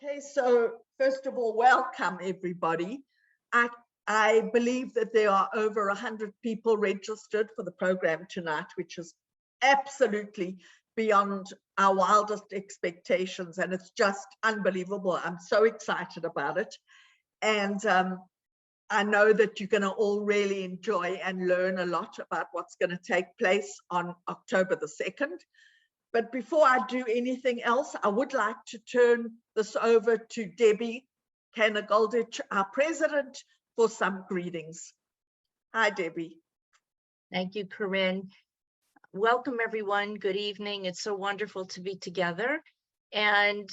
Okay, so first of all, welcome everybody. I believe that there are over 100 people registered for the program tonight, which is absolutely beyond our wildest expectations, and it's just unbelievable. I'm so excited about it, and I know that you're going to all really enjoy and learn a lot about what's going to take place on October the 2nd. But before I do anything else, I would like to turn this over to Debbie Kana-Goldich, our president, for some greetings. Hi, Debbie. Thank you, Corinne. Welcome, everyone. Good evening. It's so wonderful to be together. And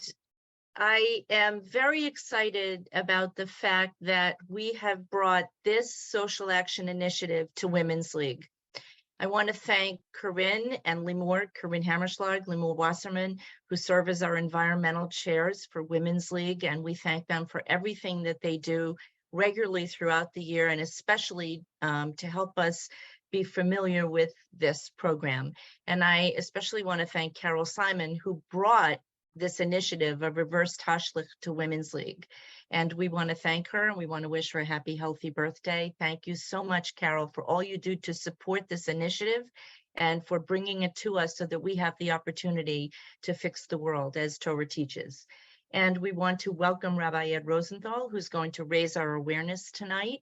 I am very excited about the fact that we have brought this social action initiative to Women's League. I want to thank Corinne and Lymor, Corinne Hammerschlag, Lymor Wasserman, who serve as our environmental chairs for Women's League, and we thank them for everything that they do regularly throughout the year, and especially to help us be familiar with this program. And I especially want to thank Carol Simon, who brought this initiative of Reverse Tashlich to Women's League. And we want to thank her, and we want to wish her a happy, healthy birthday. Thank you so much, Carol, for all you do to support this initiative and for bringing it to us so that we have the opportunity to fix the world as Torah teaches. And we want to welcome Rabbi Ed Rosenthal, who's going to raise our awareness tonight.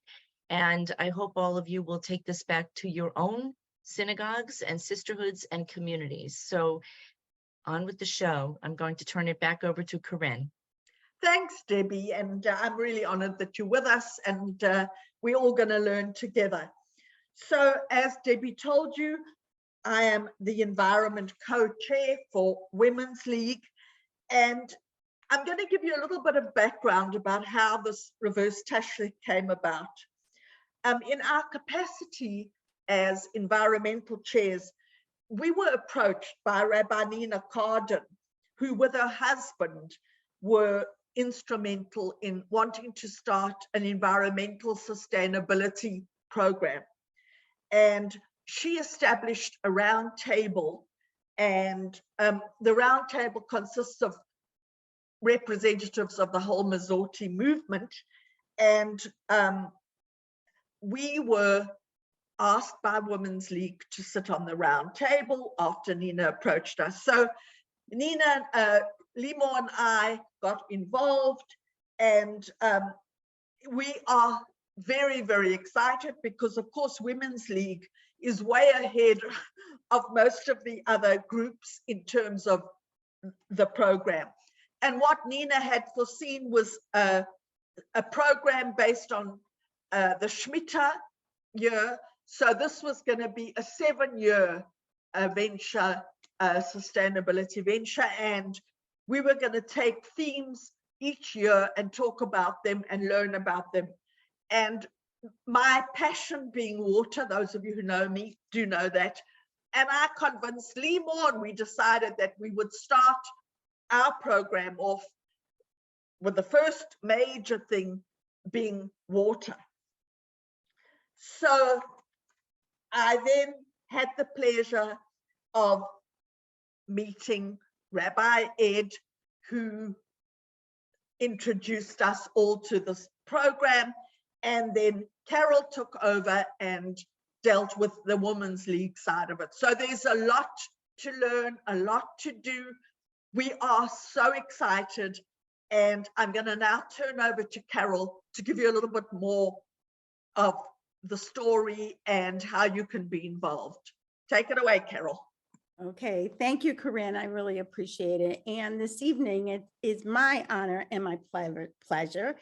And I hope all of you will take this back to your own synagogues and sisterhoods and communities. So on with the show. I'm going to turn it back over to Corinne. Thanks, Debbie, and I'm really honored that you're with us, and we're all going to learn together. So as Debbie told you, I am the Environment Co-Chair for Women's League, and I'm going to give you a little bit of background about how this Reverse Tashlich came about. In our capacity as environmental chairs, we were approached by Rabbi Nina Carden, who with her husband were instrumental in wanting to start an environmental sustainability program. And she established a round table, and the round table consists of representatives of the whole Masorti movement. And we were asked by Women's League to sit on the round table after Nina approached us. So Nina, Lymor and I got involved, and we are very, very excited because, of course, Women's League is way ahead of most of the other groups in terms of the program. And what Nina had foreseen was a program based on the Shemitah year. So this was going to be a 7-year venture, sustainability venture, and we were going to take themes each year and talk about them and learn about them. And my passion being water, those of you who know me do know that, and I convinced Lymor, and we decided that we would start our program off with the first major thing being water. So I then had the pleasure of meeting Rabbi Ed, who introduced us all to this program, and then Carol took over and dealt with the Women's League side of it. So there's a lot to learn, a lot to do. We are so excited, and I'm going to now turn over to Carol to give you a little bit more of the story and how you can be involved. Take it away, Carol. Okay, thank you, Corinne. I really appreciate it. And this evening, it is my honor and my pleasure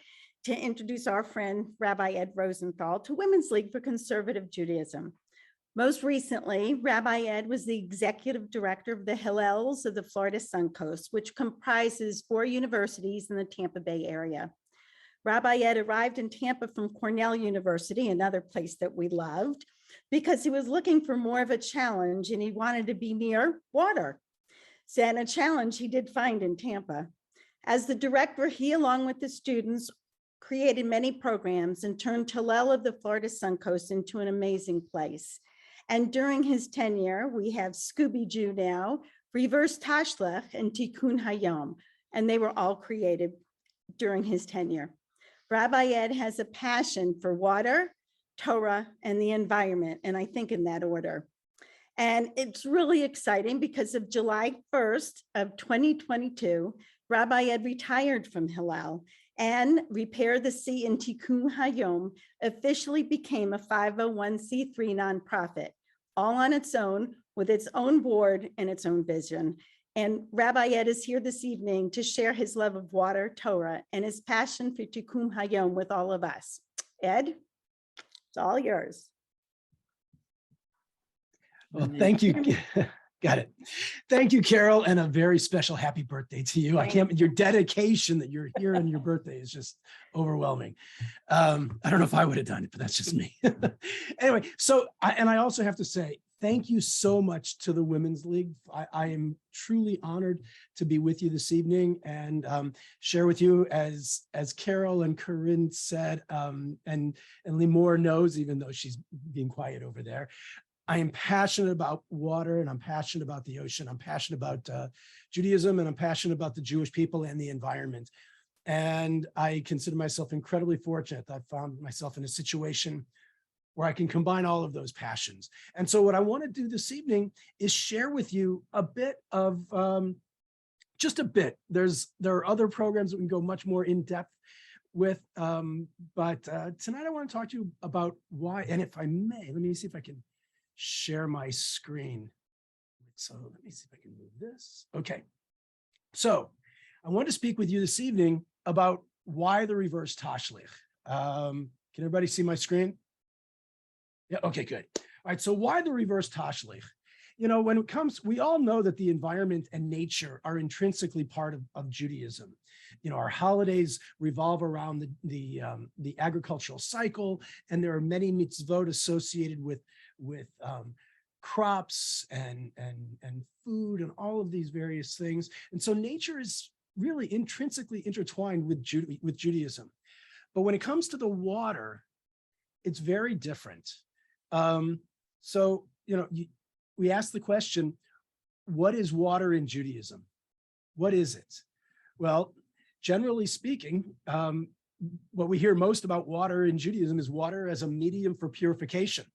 to introduce our friend, Rabbi Ed Rosenthal, to Women's League for Conservative Judaism. Most recently, Rabbi Ed was the executive director of the Hillels of the Florida Suncoast, which comprises 4 universities in the Tampa Bay area. Rabbi Ed arrived in Tampa from Cornell University, another place that we loved, because he was looking for more of a challenge and he wanted to be near water. So, and a challenge he did find in Tampa. As the director, he, along with the students, created many programs and turned Hillel of the Florida Suncoast into an amazing place. And during his tenure, we have Scooby-Doo now, Reverse Tashlich, and Tikkun Hayom, and they were all created during his tenure. Rabbi Ed has a passion for water, Torah, and the environment, and I think in that order. And it's really exciting because of July 1st of 2022, Rabbi Ed retired from Hillel, and Repair the Sea in Tikkun Hayom officially became a 501c3 nonprofit, all on its own, with its own board and its own vision. And Rabbi Ed is here this evening to share his love of water, Torah, and his passion for Tikkun Hayom with all of us. Ed, it's all yours. Well, thank you. Got it. Thank you, Carol, and a very special happy birthday to you. I can't, your dedication that you're here on your birthday is just overwhelming. I don't know if I would have done it, but that's just me. Anyway, so, I also have to say, thank you so much to the Women's League. I am truly honored to be with you this evening and share with you, as Carol and Corinne said, and Lymor knows, even though she's being quiet over there, I am passionate about water, and I'm passionate about the ocean. I'm passionate about Judaism, and I'm passionate about the Jewish people and the environment. And I consider myself incredibly fortunate that I found myself in a situation where I can combine all of those passions. And so what I want to do this evening is share with you a bit of, just a bit. There are other programs that we can go much more in depth with, but tonight I want to talk to you about why, and if I may, let me see if I can share my screen. So let me see if I can move this. Okay. So I want to speak with you this evening about why the reverse Tashlich. Can everybody see my screen? Yeah. Okay, good. All right. So why the reverse Tashlich? You know, when it comes, we all know that the environment and nature are intrinsically part of Judaism. You know, our holidays revolve around the agricultural cycle, and there are many mitzvot associated with crops and food and all of these various things. And so nature is really intrinsically intertwined with Judaism. But when it comes to the water, it's very different. So, you know, we ask the question, what is water in Judaism? What is it? Well, generally speaking, what we hear most about water in Judaism is water as a medium for purification.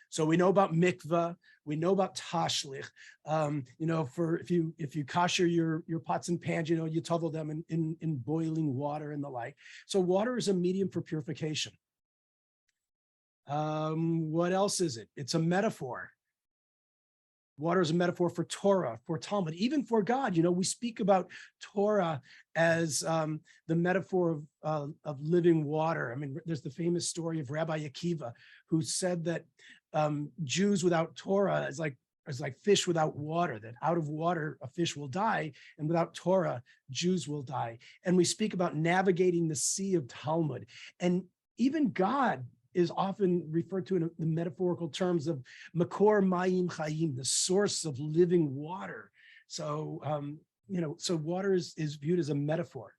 So we know about mikvah, we know about tashlich. You know, for if you kosher your pots and pans, you know, you tovel them in boiling water and the like. So water is a medium for purification. What else is it? It's a metaphor. Water is a metaphor for Torah, for Talmud, even for God. You know, we speak about Torah as the metaphor of living water. I mean, there's the famous story of Rabbi Akiva, who said that Jews without Torah is like fish without water, that out of water a fish will die, and without Torah, Jews will die. And we speak about navigating the sea of Talmud. And even God is often referred to in the metaphorical terms of Makor Mayim Chayim, the source of living water. So, you know, so water is viewed as a metaphor.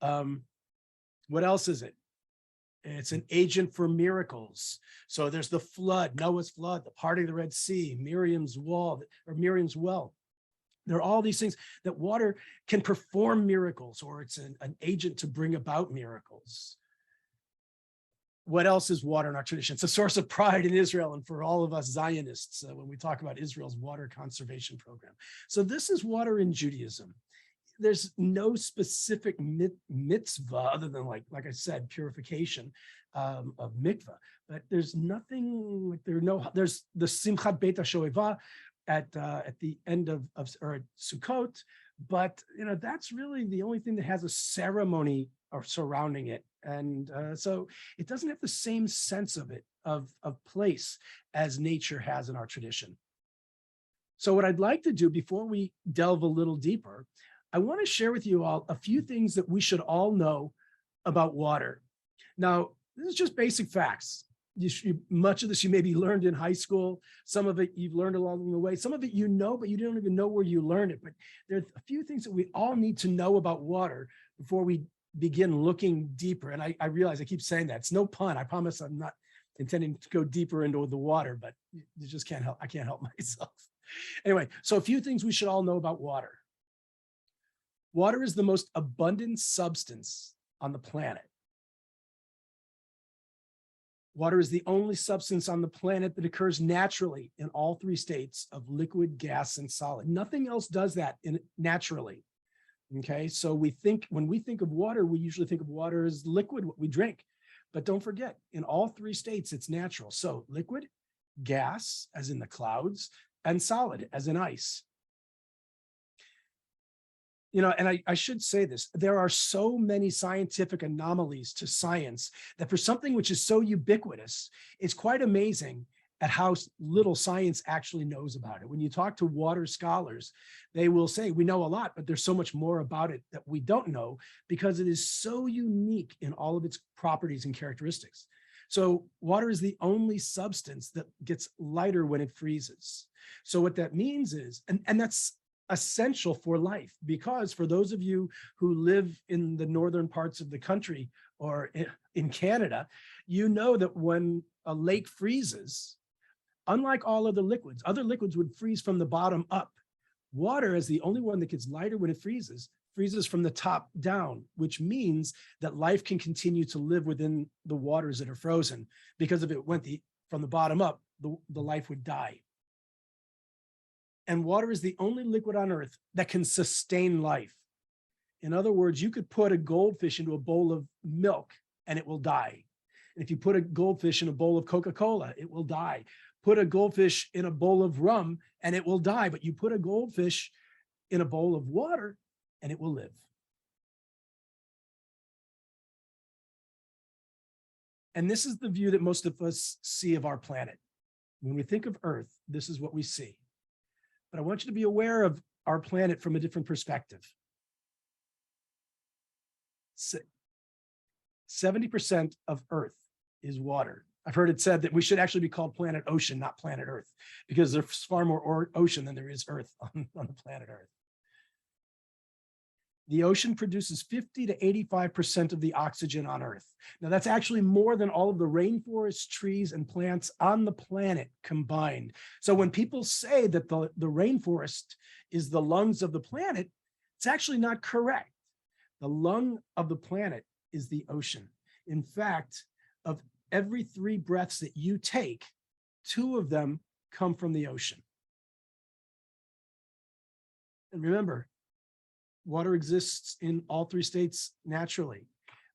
What else is it? It's an agent for miracles. So there's the flood, Noah's flood, the parting of the Red Sea, Miriam's well. There are all these things that water can perform miracles, or it's an agent to bring about miracles. What else is water in our tradition? It's a source of pride in Israel and for all of us Zionists when we talk about Israel's water conservation program. So this is water in Judaism. There's no specific mitzvah other than, like I said, purification of mikvah. But there's nothing like there's the Simchat Beit HaShoeva at the end of Sukkot, but you know that's really the only thing that has a ceremony or surrounding it, and so it doesn't have the same sense of place as nature has in our tradition. So what I'd like to do before we delve a little deeper, I want to share with you all a few things that we should all know about water. Now, this is just basic facts. Much of this you maybe learned in high school. Some of it you've learned along the way. Some of it you know, but you don't even know where you learned it. But there's a few things that we all need to know about water before we begin looking deeper. And I realize I keep saying that. It's no pun. I promise I'm not intending to go deeper into the water, but you just can't help. I can't help myself. Anyway, so a few things we should all know about water. Water is the most abundant substance on the planet. Water is the only substance on the planet that occurs naturally in all three states of liquid, gas, and solid. Nothing else does that naturally. Okay, so when we think of water, we usually think of water as liquid, what we drink. But don't forget, in all three states, it's natural. So liquid, gas, as in the clouds, and solid, as in ice. You know, and I should say this, there are so many scientific anomalies to science that for something which is so ubiquitous, it's quite amazing at how little science actually knows about it. When you talk to water scholars, they will say, we know a lot, but there's so much more about it that we don't know because it is so unique in all of its properties and characteristics. So water is the only substance that gets lighter when it freezes. So what that means is, and that's essential for life, because for those of you who live in the northern parts of the country or in Canada, you know that when a lake freezes, unlike all other liquids would freeze from the bottom up. Water is the only one that gets lighter when it freezes from the top down, which means that life can continue to live within the waters that are frozen, because if it went from the bottom up, the life would die. And water is the only liquid on earth that can sustain life. In other words, you could put a goldfish into a bowl of milk and it will die. And if you put a goldfish in a bowl of Coca-Cola, it will die. Put a goldfish in a bowl of rum and it will die. But you put a goldfish in a bowl of water and it will live. And this is the view that most of us see of our planet. When we think of Earth, this is what we see. But I want you to be aware of our planet from a different perspective. 70% of Earth is water. I've heard it said that we should actually be called planet ocean, not planet Earth, because there's far more ocean than there is Earth on the planet Earth. The ocean produces 50 to 85% of the oxygen on Earth. Now, that's actually more than all of the rainforests, trees, and plants on the planet combined. So when people say that the rainforest is the lungs of the planet, it's actually not correct. The lung of the planet is the ocean. In fact, of every 3 breaths that you take, 2 of them come from the ocean. And remember, water exists in all 3 states naturally.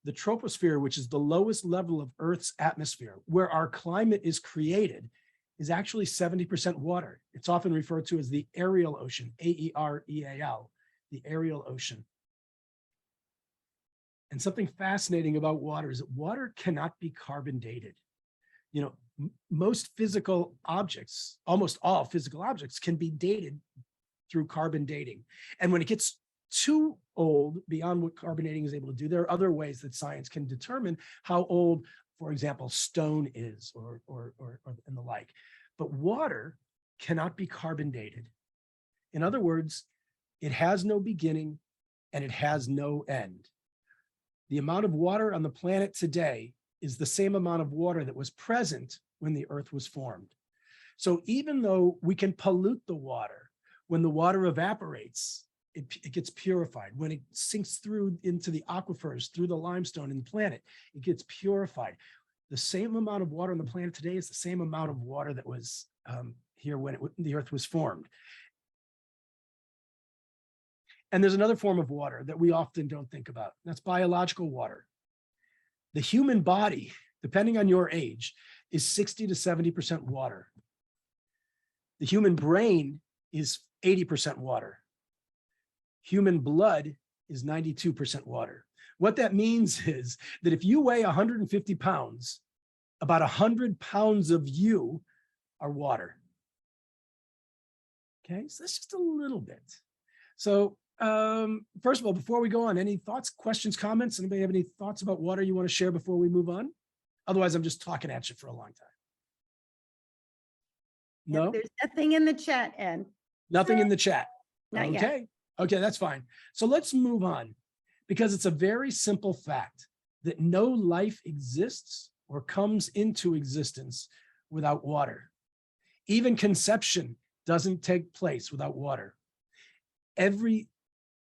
The troposphere, which is the lowest level of Earth's atmosphere, where our climate is created, is actually 70% water. It's often referred to as the aerial ocean, A-E-R-E-A-L, the aerial ocean. And something fascinating about water is that water cannot be carbon dated. You know, most physical objects, almost all physical objects, can be dated through carbon dating. And when it gets too old, beyond what carbon dating is able to do, there are other ways that science can determine how old, for example, stone is or and the like. But water cannot be carbon dated. In other words, it has no beginning and it has no end. The amount of water on the planet today is the same amount of water that was present when the Earth was formed. So even though we can pollute the water, when the water evaporates, it gets purified. When it sinks through into the aquifers, through the limestone in the planet, it gets purified. The same amount of water on the planet today is the same amount of water that was here when the Earth was formed. And there's another form of water that we often don't think about. That's biological water. The human body, depending on your age, is 60 to 70% water. The human brain is 80% water. Human blood is 92% water. What that means is that if you weigh 150 pounds, about 100 pounds of you are water. Okay, so that's just a little bit. So first of all, before we go on, any thoughts, questions, comments? Anybody have any thoughts about water you want to share before we move on? Otherwise, I'm just talking at you for a long time. No? There's nothing in the chat, Ed. Nothing in the chat. Not Okay. yet. Okay, that's fine. So let's move on, because it's a very simple fact that no life exists or comes into existence without water. Even conception doesn't take place without water. Every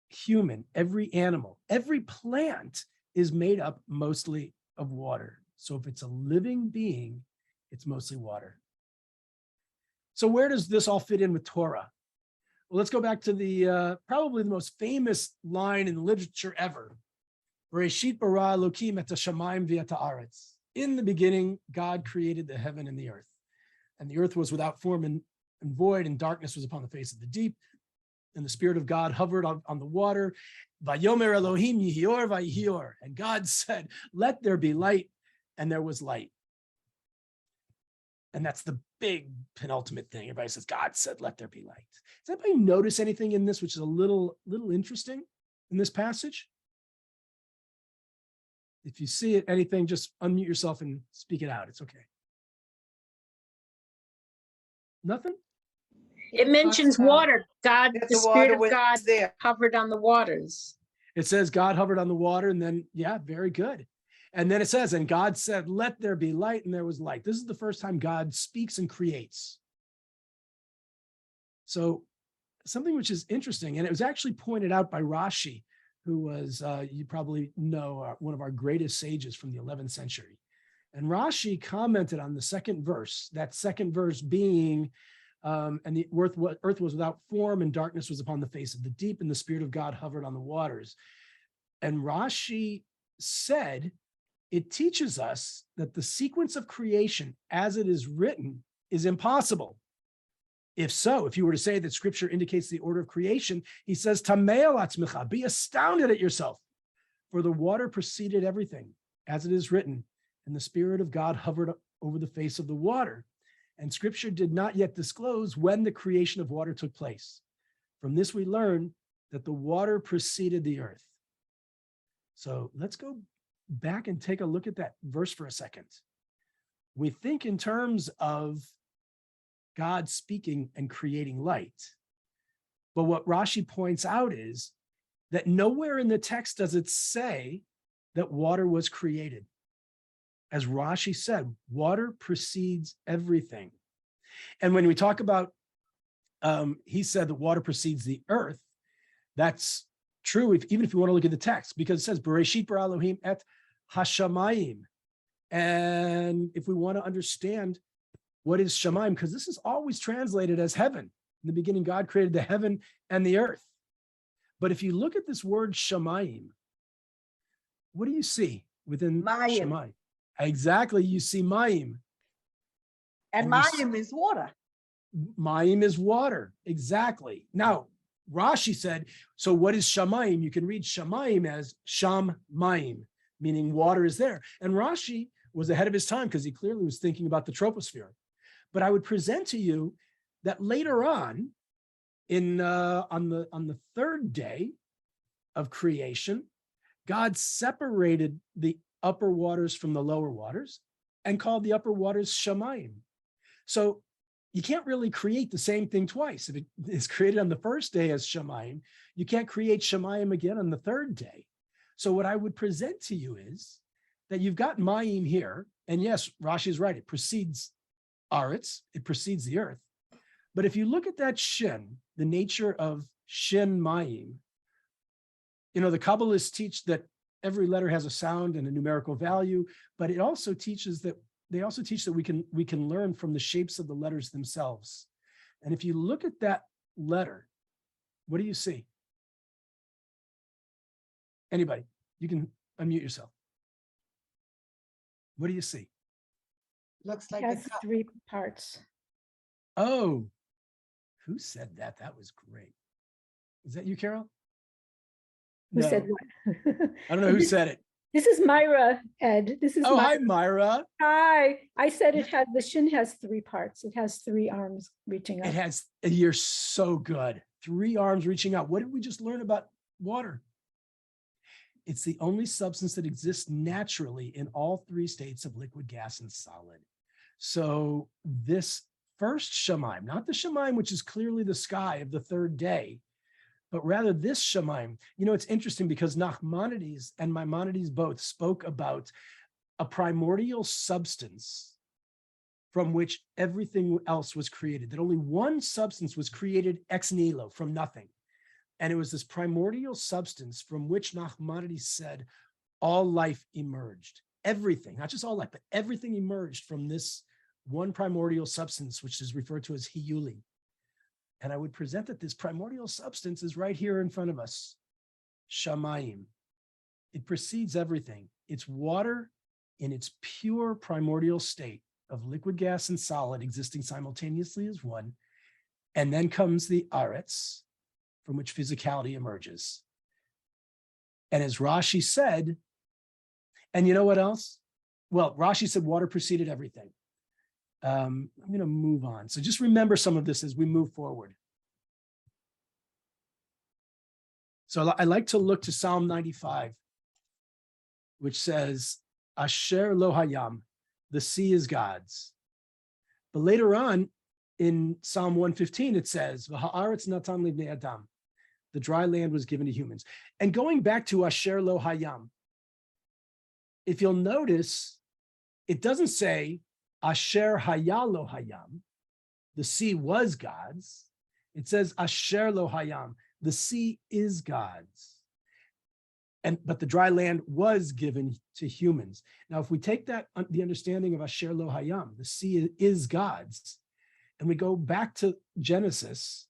human, every animal, every plant is made up mostly of water. So if it's a living being, it's mostly water. So where does this all fit in with Torah? Well, let's go back to the probably the most famous line in literature ever. Bereshit bara Elokim et hashamayim v'et haaretz. In the beginning, God created the heaven and the earth. And the earth was without form and void, and darkness was upon the face of the deep. And the Spirit of God hovered on the water. Vayomer Elohim yihior vayihior. And God said, let there be light, and there was light. And that's the big penultimate thing. Everybody says, God said, let there be light. Does anybody notice anything in this which is a little interesting in this passage? If you see it, anything, just unmute yourself and speak it out. It's okay. Nothing? It mentions water. God, That the the Spirit water of was God there. hovered on the waters. It says God hovered on the water, and then, yeah, very good. And then it says, and God said, let there be light, and there was light. This is the first time God speaks and creates. So something which is interesting, and it was actually pointed out by Rashi, who was, you probably know, one of our greatest sages from the 11th century. And Rashi commented on the second verse, that second verse being, and the earth was without form, and darkness was upon the face of the deep, and the Spirit of God hovered on the waters. And Rashi said, it teaches us that the sequence of creation as it is written is impossible. If so, if you were to say that scripture indicates the order of creation, he says, Tamei atzmecha, be astounded at yourself, for the water preceded everything, as it is written, and the Spirit of God hovered over the face of the water. And scripture did not yet disclose when the creation of water took place. From this we learn that the water preceded the earth. So let's go back and take a look at that verse for a second. We think in terms of God speaking and creating light. But what Rashi points out is that nowhere in the text does it say that water was created. As Rashi said, water precedes everything. And when we talk about, he said that water precedes the earth, that's true even if you want to look at the text, because it says, Bereshit bara Elohim et hashamayim. And if we want to understand what is shamayim, because this is always translated as heaven. In the beginning, God created the heaven and the earth. But if you look at this word shamayim, what do you see within Mayim. shamayim? Exactly, you see mayim. And mayim is water. Mayim is water, exactly. Now, Rashi said, so what is shamayim? You can read shamayim as sham mayim, meaning water is there. And Rashi was ahead of his time because he clearly was thinking about the troposphere. But I would present to you that later on, on the third day of creation, God separated the upper waters from the lower waters and called the upper waters shamayim. So you can't really create the same thing twice. If it is created on the first day as shamayim, you can't create shamayim again on the third day. So what I would present to you is that you've got mayim here, and yes, Rashi is right, it precedes aretz, it precedes the earth. But if you look at that shin, the nature of shin mayim, you know, the Kabbalists teach that every letter has a sound and a numerical value, but it also teaches that they also teach that we can learn from the shapes of the letters themselves. And if you look at that letter, what do you see? Anybody, you can unmute yourself. What do you see? Looks like It a has cup. 3 parts. Oh, who said that? That was great. Is that you, Carol? Who No. said what? I don't know who said it. This is Myra, Ed. This is Oh, hi, Myra. Myra. Hi. I said the shin has 3 parts. It has 3 arms reaching up. It has, you're so good. 3 arms reaching out. What did we just learn about water? It's the only substance that exists naturally in all 3 states of liquid, gas, and solid. So this first shamayim, not the shamayim, which is clearly the sky of the third day, but rather this shamayim. You know, it's interesting because Nachmanides and Maimonides both spoke about a primordial substance from which everything else was created, that only one substance was created ex nihilo, from nothing. And it was this primordial substance from which Nachmanides said all life emerged. Everything, not just all life, but everything emerged from this one primordial substance, which is referred to as Hiyuli. And I would present that this primordial substance is right here in front of us, Shamayim. It precedes everything. It's water in its pure primordial state of liquid, gas, and solid existing simultaneously as one. And then comes the Aretz, from which physicality emerges. And as Rashi said, and you know what else? Well, Rashi said water preceded everything. I'm going to move on. So just remember some of this as we move forward. So I like to look to Psalm 95, which says, Asher lo hayam, the sea is God's. But later on in Psalm 115, it says, V'ha'aretz natan livnei adam, the dry land was given to humans. And going back to Asher lo hayam, if you'll notice, it doesn't say Asher haya lo hayam, the sea was God's. It says Asher lo hayam, the sea is God's. But the dry land was given to humans. Now, if we take that, the understanding of Asher lo hayam, the sea is God's, and we go back to Genesis,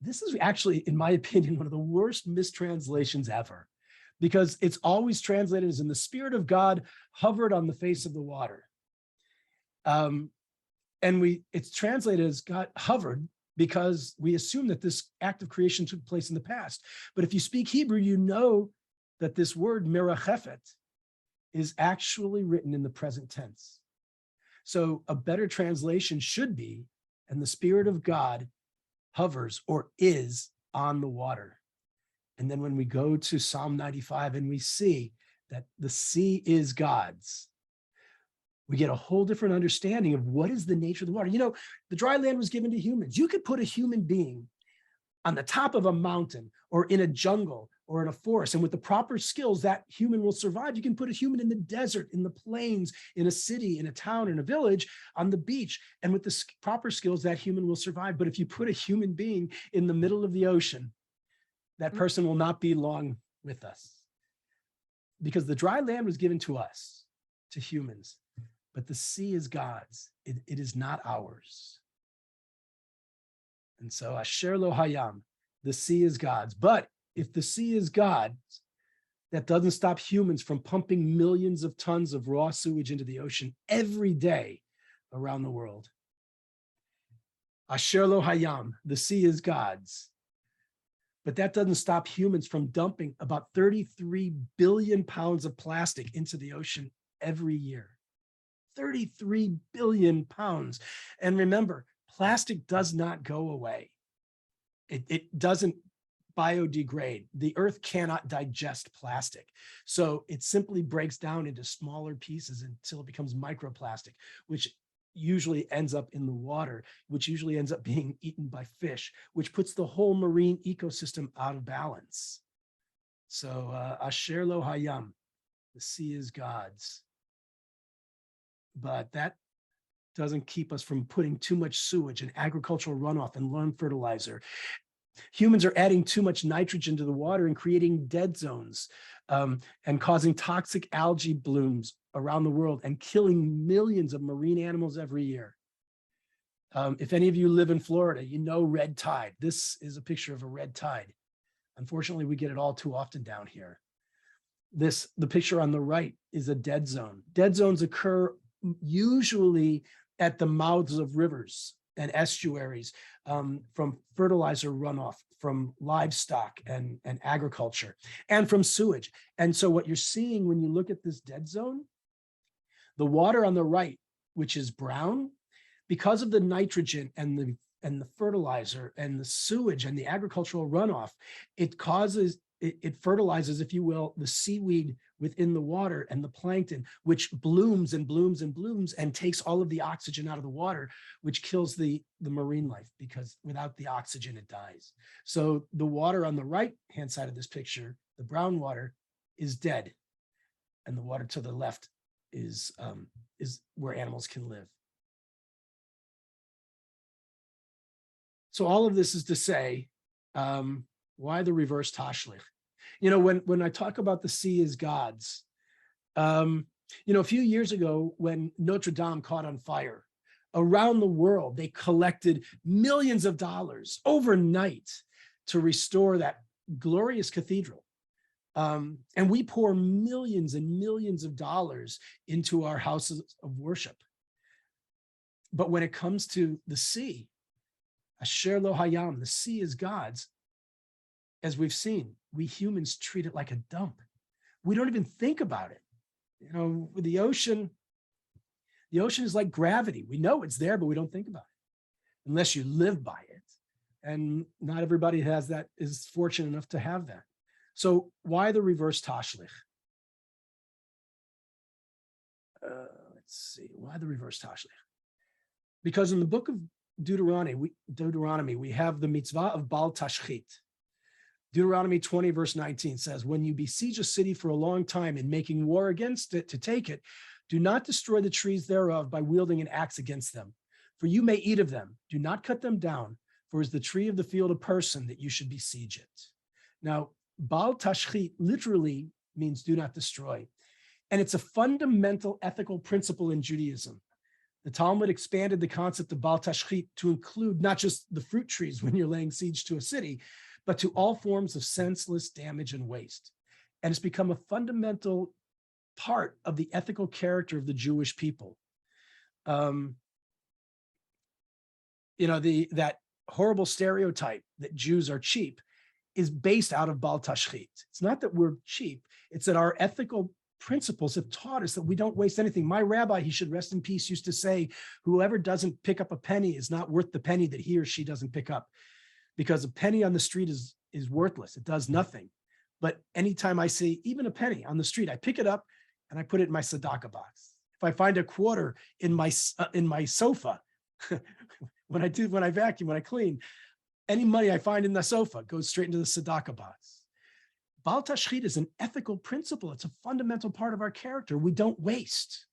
this is actually, in my opinion, one of the worst mistranslations ever, because it's always translated as, "in the Spirit of God hovered on the face of the water." It's translated as God hovered because we assume that this act of creation took place in the past. But if you speak Hebrew, you know that this word merachefet is actually written in the present tense. So a better translation should be, "and the Spirit of God hovers or is on the water." And then when we go to Psalm 95 and we see that the sea is God's, we get a whole different understanding of what is the nature of the water. You know, the dry land was given to humans. You could put a human being on the top of a mountain or in a jungle or in a forest, and with the proper skills, that human will survive. You can put a human in the desert, in the plains, in a city, in a town, in a village, on the beach, and with the proper skills, that human will survive. But if you put a human being in the middle of the ocean, that person will not be long with us, because the dry land was given to us, to humans, but the sea is God's. It is not ours. And so Asher lo hayam, the sea is God's. But if the sea is God's, that doesn't stop humans from pumping millions of tons of raw sewage into the ocean every day around the world. Asher lo hayam, the sea is God's. But that doesn't stop humans from dumping about 33 billion pounds of plastic into the ocean every year. 33 billion pounds. And remember, plastic does not go away. It doesn't biodegrade. The earth cannot digest plastic. So it simply breaks down into smaller pieces until it becomes microplastic, which usually ends up in the water, which usually ends up being eaten by fish, which puts the whole marine ecosystem out of balance. So Asher lo hayam, the sea is God's. But that doesn't keep us from putting too much sewage and agricultural runoff and lawn fertilizer. Humans are adding too much nitrogen to the water and creating dead zones and causing toxic algae blooms around the world and killing millions of marine animals every year. If any of you live in Florida, you know red tide. This is a picture of a red tide. Unfortunately, we get it all too often down here. The picture on the right is a dead zone. Dead zones occur usually at the mouths of rivers and estuaries, from fertilizer runoff, from livestock and agriculture, and from sewage. And so what you're seeing when you look at this dead zone, the water on the right, which is brown, because of the nitrogen and the fertilizer and the sewage and the agricultural runoff, it fertilizes, if you will, the seaweed within the water and the plankton, which blooms and blooms and blooms and takes all of the oxygen out of the water, which kills the marine life, because without the oxygen, it dies. So the water on the right-hand side of this picture, the brown water, is dead. And the water to the left is where animals can live. So all of this is to say, Why the reverse Tashlich? You know, when I talk about the sea as God's, you know, a few years ago when Notre Dame caught on fire, around the world, they collected millions of dollars overnight to restore that glorious cathedral. And we pour millions and millions of dollars into our houses of worship. But when it comes to the sea, Asher lo hayam, the sea is God's. As we've seen, we humans treat it like a dump. We don't even think about it. You know, with the ocean is like gravity. We know it's there, but we don't think about it unless you live by it. And not everybody is fortunate enough to have that. So why the reverse Tashlich? Let's see, why the reverse Tashlich? Because in the book of Deuteronomy, we have the mitzvah of Bal Tashchit. Deuteronomy 20, verse 19 says, when you besiege a city for a long time and making war against it to take it, do not destroy the trees thereof by wielding an axe against them, for you may eat of them. Do not cut them down, for is the tree of the field a person that you should besiege it. Now, Bal Tashchit literally means do not destroy. And it's a fundamental ethical principle in Judaism. The Talmud expanded the concept of Bal Tashchit to include not just the fruit trees when you're laying siege to a city, but to all forms of senseless damage and waste. And it's become a fundamental part of the ethical character of the Jewish people. You know, that horrible stereotype that Jews are cheap is based out of Bal Tashchit. It's not that we're cheap, it's that our ethical principles have taught us that we don't waste anything. My rabbi, he should rest in peace, used to say, whoever doesn't pick up a penny is not worth the penny that he or she doesn't pick up, because a penny on the street is worthless. It does nothing. But anytime I see even a penny on the street, I pick it up and I put it in my tzedakah box. If I find a quarter in my sofa, when I vacuum, when I clean, any money I find in the sofa goes straight into the tzedakah box. Bal Tashchit is an ethical principle. It's a fundamental part of our character. We don't waste.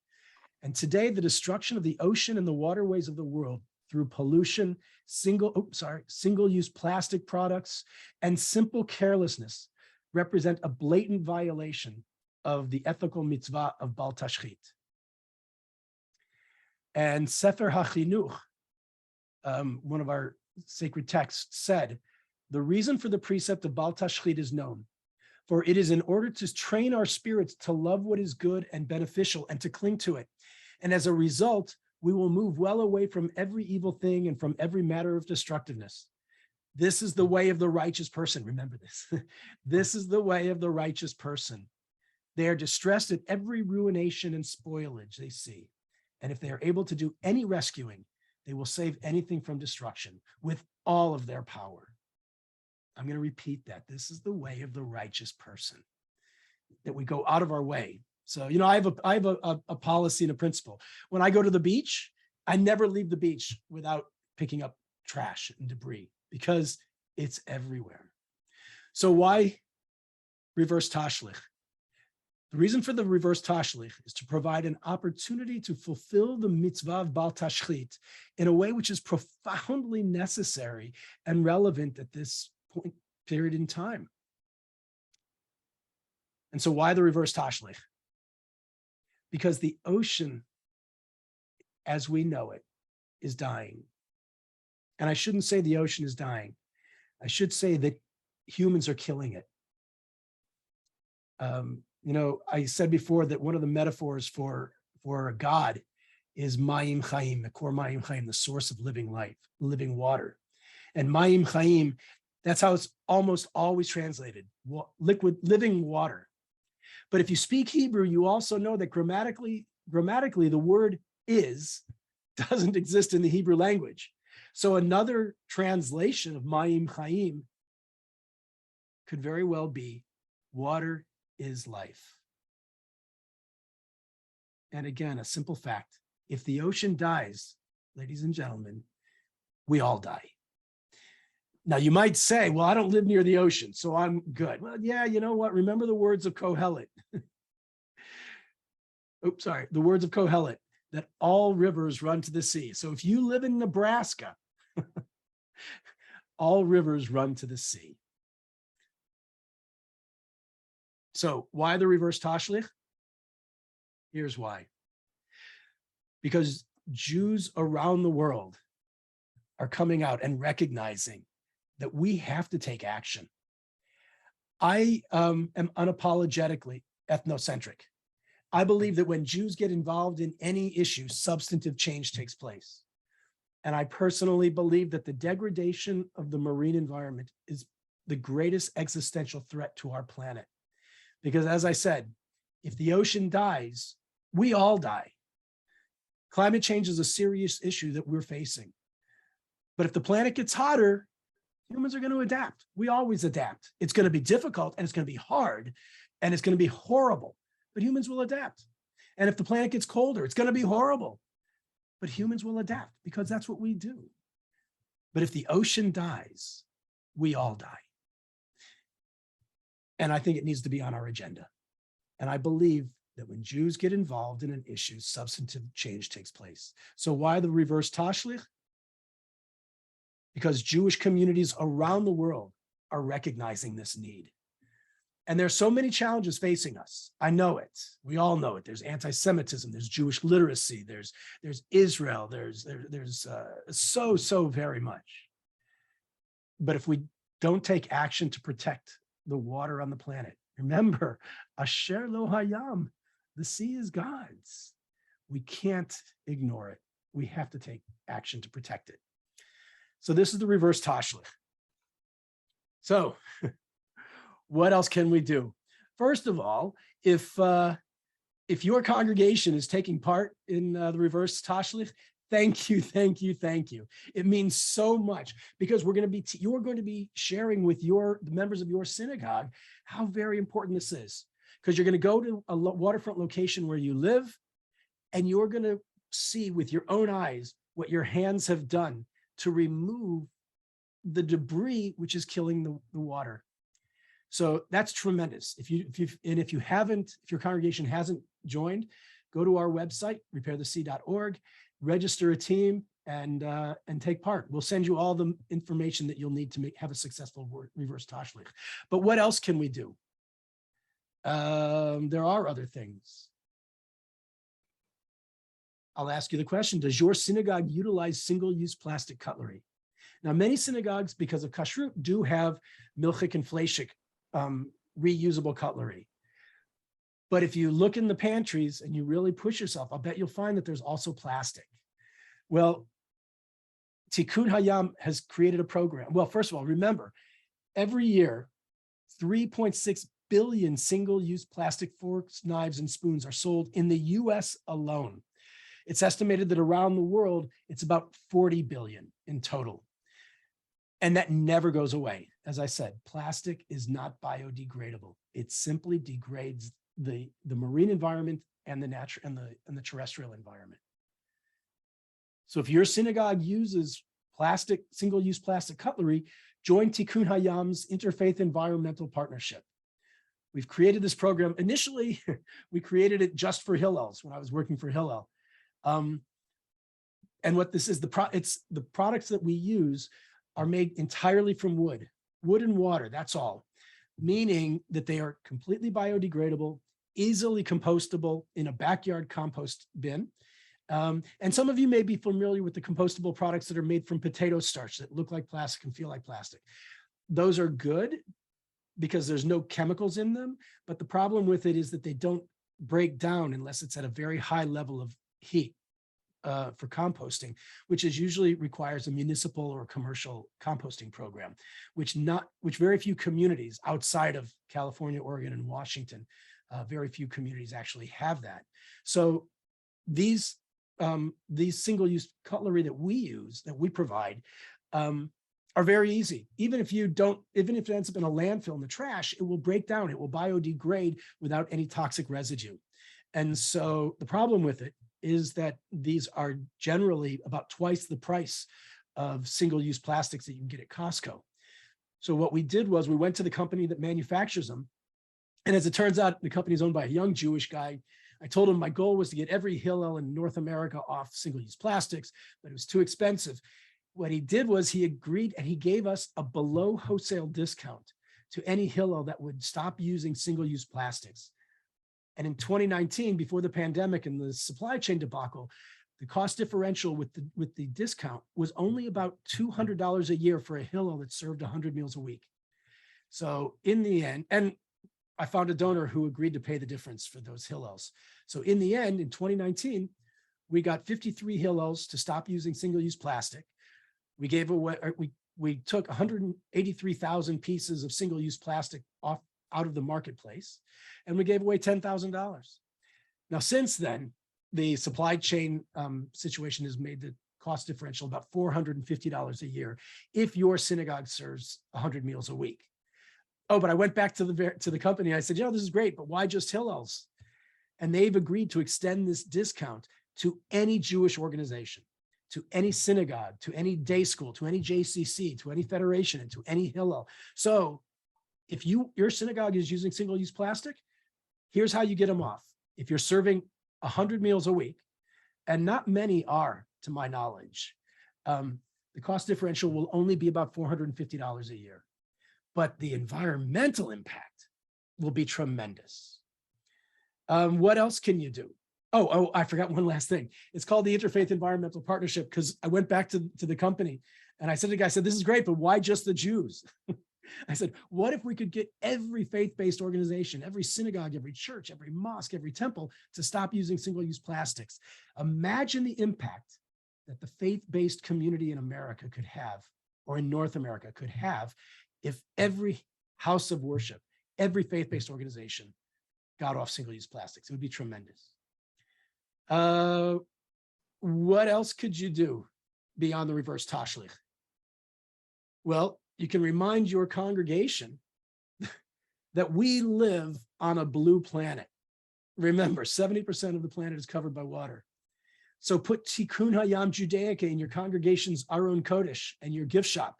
And today, the destruction of the ocean and the waterways of the world through pollution, single-use plastic products, and simple carelessness represent a blatant violation of the ethical mitzvah of Bal Tashchit. And Sefer HaChinuch, one of our sacred texts, said, the reason for the precept of Bal Tashchit is known, for it is in order to train our spirits to love what is good and beneficial and to cling to it. And as a result, we will move well away from every evil thing and from every matter of destructiveness. This is the way of the righteous person. Remember this. This is the way of the righteous person. They are distressed at every ruination and spoilage they see. And if they are able to do any rescuing, they will save anything from destruction with all of their power. I'm going to repeat that. This is the way of the righteous person, that we go out of our way. So, you know, I have a policy and a principle. When I go to the beach, I never leave the beach without picking up trash and debris because it's everywhere. So why reverse Tashlich? The reason for the reverse Tashlich is to provide an opportunity to fulfill the mitzvah of Bal Tashchit in a way which is profoundly necessary and relevant at this period in time. And so why the reverse Tashlich? Because the ocean, as we know it, is dying. And I shouldn't say the ocean is dying. I should say that humans are killing it. You know, I said before that one of the metaphors for God is Mayim Chaim, the core Mayim Chaim, the source of living life, living water. And Mayim Chaim, that's how it's almost always translated, liquid, living water. But if you speak Hebrew, you also know that grammatically, the word is doesn't exist in the Hebrew language. So another translation of Mayim Chaim could very well be water is life. And again, a simple fact, if the ocean dies, ladies and gentlemen, we all die. Now you might say, well, I don't live near the ocean, so I'm good. Well, yeah, you know what? Remember the words of Kohelet. The words of Kohelet, that all rivers run to the sea. So if you live in Nebraska, all rivers run to the sea. So why the reverse Tashlich? Here's why. Because Jews around the world are coming out and recognizing that we have to take action. I am unapologetically ethnocentric. I believe that when Jews get involved in any issue, substantive change takes place. And I personally believe that the degradation of the marine environment is the greatest existential threat to our planet. Because as I said, if the ocean dies, we all die. Climate change is a serious issue that we're facing. But if the planet gets hotter, humans are going to adapt. We always adapt. It's going to be difficult and it's going to be hard and it's going to be horrible, but humans will adapt. And if the planet gets colder, it's going to be horrible, but humans will adapt because that's what we do. But if the ocean dies, we all die. And I think it needs to be on our agenda. And I believe that when Jews get involved in an issue, substantive change takes place. So why the reverse Tashlich? Because Jewish communities around the world are recognizing this need. And there's so many challenges facing us. I know it. We all know it. There's anti-Semitism, there's Jewish literacy, there's Israel, there's so very much. But if we don't take action to protect the water on the planet, remember, Asher lo hayam, the sea is God's. We can't ignore it. We have to take action to protect it. So this is the reverse Tashlich. So what else can we do? First of all, if your congregation is taking part in the reverse Tashlich, thank you. It means so much because you're going to be sharing with the members of your synagogue how very important this is. Because you're going to go to a waterfront location where you live, and you're going to see with your own eyes what your hands have done to remove the debris which is killing the water. So that's tremendous. If your congregation hasn't joined, go to our website, repairthesea.org, register a team, and take part. We'll send you all the information that you'll need to have a successful reverse Tashlich. But what else can we do? There are other things. I'll ask you the question, does your synagogue utilize single-use plastic cutlery? Now, many synagogues, because of kashrut, do have milchik and fleshik, reusable cutlery. But if you look in the pantries and you really push yourself, I'll bet you'll find that there's also plastic. Well, Tikkun Hayam has created a program. Well, first of all, remember, every year, 3.6 billion single-use plastic forks, knives, and spoons are sold in the US alone. It's estimated that around the world, it's about 40 billion in total. And that never goes away. As I said, plastic is not biodegradable. It simply degrades the marine environment and the terrestrial environment. So if your synagogue uses single-use plastic cutlery, join Tikkun Hayam's Interfaith Environmental Partnership. We've created this program. Initially, we created it just for Hillels when I was working for Hillel. And what this is, the products that we use are made entirely from wood and water, that's all. Meaning that they are completely biodegradable, easily compostable in a backyard compost bin. And some of you may be familiar with the compostable products that are made from potato starch that look like plastic and feel like plastic. Those are good because there's no chemicals in them, but the problem with it is that they don't break down unless it's at a very high level of heat for composting, which usually requires a municipal or commercial composting program, which very few communities outside of California, Oregon, and Washington, very few communities actually have that. So these single-use cutlery that we provide, are very easy. Even if it ends up in a landfill in the trash, it will break down, it will biodegrade without any toxic residue. And so the problem with it is that these are generally about twice the price of single-use plastics that you can get at Costco. So what we did was we went to the company that manufactures them. And as it turns out, the company is owned by a young Jewish guy. I told him my goal was to get every Hillel in North America off single-use plastics, but it was too expensive. What he did was he agreed and he gave us a below wholesale discount to any Hillel that would stop using single-use plastics. And in 2019, before the pandemic and the supply chain debacle, the cost differential with the discount was only about $200 a year for a Hillel that served 100 meals a week. So in the end, and I found a donor who agreed to pay the difference for those Hillels. So in the end, in 2019, we got 53 Hillels to stop using single-use plastic. We gave away, we took 183,000 pieces of single-use plastic out of the marketplace, and we gave away $10,000. Now, since then, the supply chain situation has made the cost differential about $450 a year if your synagogue serves 100 meals a week. Oh, but I went back to the company. And I said, this is great, but why just Hillels? And they've agreed to extend this discount to any Jewish organization, to any synagogue, to any day school, to any JCC, to any federation, and to any Hillel. So if your synagogue is using single-use plastic, here's how you get them off. If you're serving 100 meals a week, and not many are, to my knowledge, the cost differential will only be about $450 a year. But the environmental impact will be tremendous. What else can you do? Oh, I forgot one last thing. It's called the Interfaith Environmental Partnership, because I went back to the company and I said to the guy, this is great, but why just the Jews? I said, what if we could get every faith-based organization, every synagogue, every church, every mosque, every temple to stop using single-use plastics? Imagine the impact that the faith-based community in America could have, or in North America could have, if every house of worship, every faith-based organization got off single-use plastics. It would be tremendous. What else could you do beyond the reverse Tashlich? Well, you can remind your congregation that we live on a blue planet. Remember, 70% of the planet is covered by water. So put Tikkun Hayam Judaica in your congregation's Aron Kodesh and your gift shop.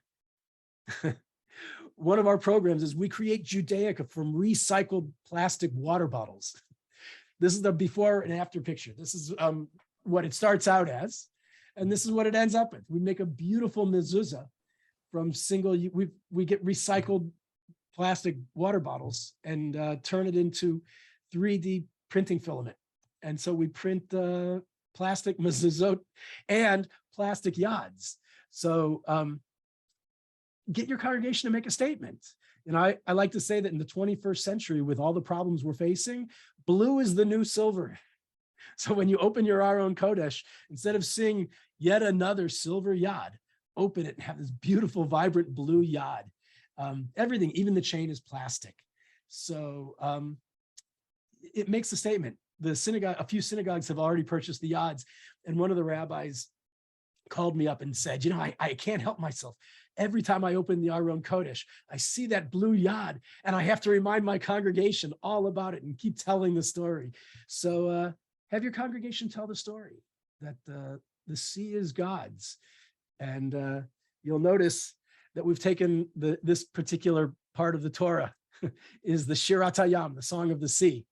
One of our programs is we create Judaica from recycled plastic water bottles. This is the before and after picture. This is what it starts out as, and this is what it ends up with. We make a beautiful mezuzah from we get recycled plastic water bottles and turn it into 3D printing filament. And so we print plastic mezuzot and plastic yads. So get your congregation to make a statement. And I like to say that in the 21st century, with all the problems we're facing, blue is the new silver. So when you open your Aron Kodesh, instead of seeing yet another silver yad, open it and have this beautiful, vibrant blue yad. Everything, even the chain, is plastic. So it makes a statement. A few synagogues have already purchased the yads. And one of the rabbis called me up and said, I can't help myself. Every time I open the Aron Kodesh, I see that blue yad, and I have to remind my congregation all about it and keep telling the story. So have your congregation tell the story that the sea is God's. And you'll notice that we've taken this particular part of the Torah is the Shirat Hayam, the Song of the Sea,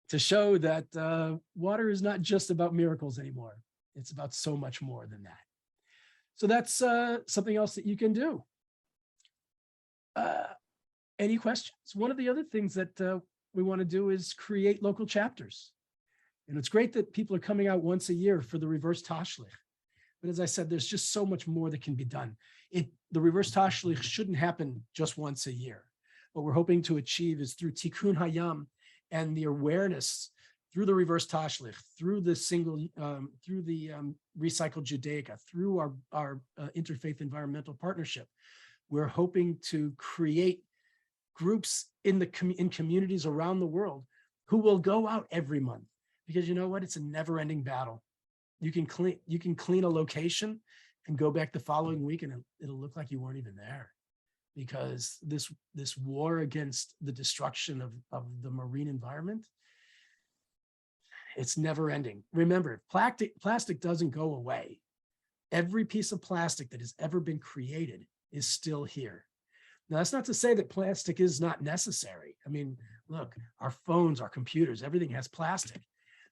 to show that water is not just about miracles anymore. It's about so much more than that. So that's something else that you can do. Any questions? One of the other things that we want to do is create local chapters. And it's great that people are coming out once a year for the Reverse Tashlich. But as I said, there's just so much more that can be done. The Reverse Tashlich shouldn't happen just once a year. What we're hoping to achieve is through Tikkun Hayam and the awareness through the Reverse Tashlich, through the recycled Judaica, through our Interfaith Environmental Partnership, we're hoping to create groups in communities around the world who will go out every month, because you know what? It's a never-ending battle. You can clean a location and go back the following week, and it'll look like you weren't even there, because this war against the destruction of the marine environment, it's never ending. Remember, plastic doesn't go away. Every piece of plastic that has ever been created is still here. Now, that's not to say that plastic is not necessary. I mean, look, our phones, our computers, everything has plastic,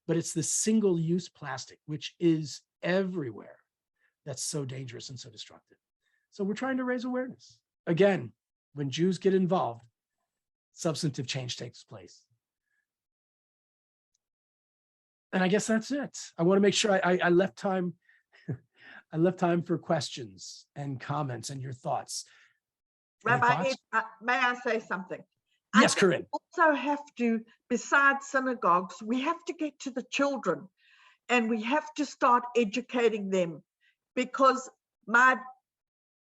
but it's the single-use plastic, which is everywhere, that's so dangerous and so destructive. So we're trying to raise awareness. Again, when Jews get involved, substantive change takes place. And I guess that's it. I want to make sure I left time. I left time for questions and comments and your thoughts. Any Rabbi, thoughts? may I say something? Yes, I think Corinne. we also have to, besides synagogues, we have to get to the children and we have to start educating them, because my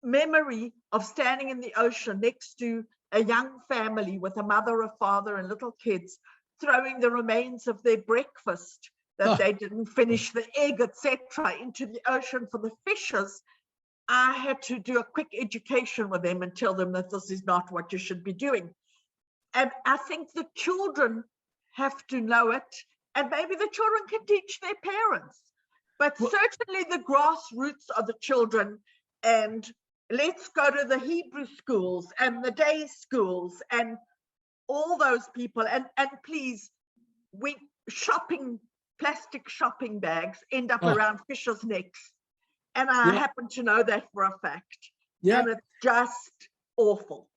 memory of standing in the ocean next to a young family with a mother, a father, and little kids throwing the remains of their breakfast that they didn't finish, the egg, etc., into the ocean for the fishes. I had to do a quick education with them and tell them that this is not what you should be doing. And I think the children have to know it, and maybe the children can teach their parents. But certainly the grassroots are the children, and let's go to the Hebrew schools and the day schools and all those people. And please, plastic shopping bags end up around fishers' necks. And I happen to know that for a fact. Yeah. And it's just awful.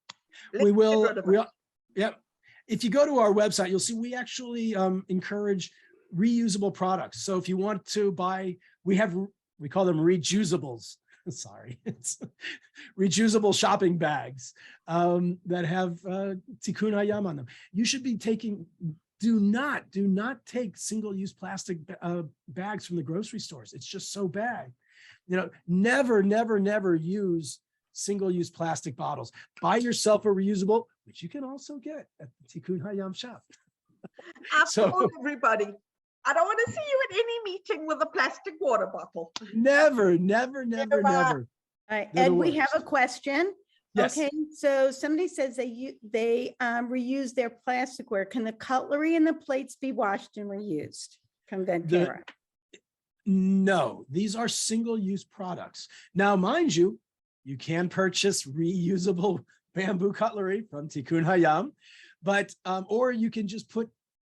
We will. If you go to our website, you'll see we actually encourage reusable products. So if you want to buy, we call them reusables. Sorry, it's reusable shopping bags that have tikkun hayam on them. You should be taking. Do not take single-use plastic bags from the grocery stores. It's just so bad. Never use single-use plastic bottles. Buy yourself a reusable, which you can also get at the Tikkun Hayam shop. I've told everybody, I don't want to see you at any meeting with a plastic water bottle. Never. All right, Ed, we have a question. Yes. Okay, so somebody says they reuse their plasticware. Can the cutlery and the plates be washed and reused? From Ventura. No, these are single-use products. Now, mind you, you can purchase reusable bamboo cutlery from Tikkun Hayam, but or you can just put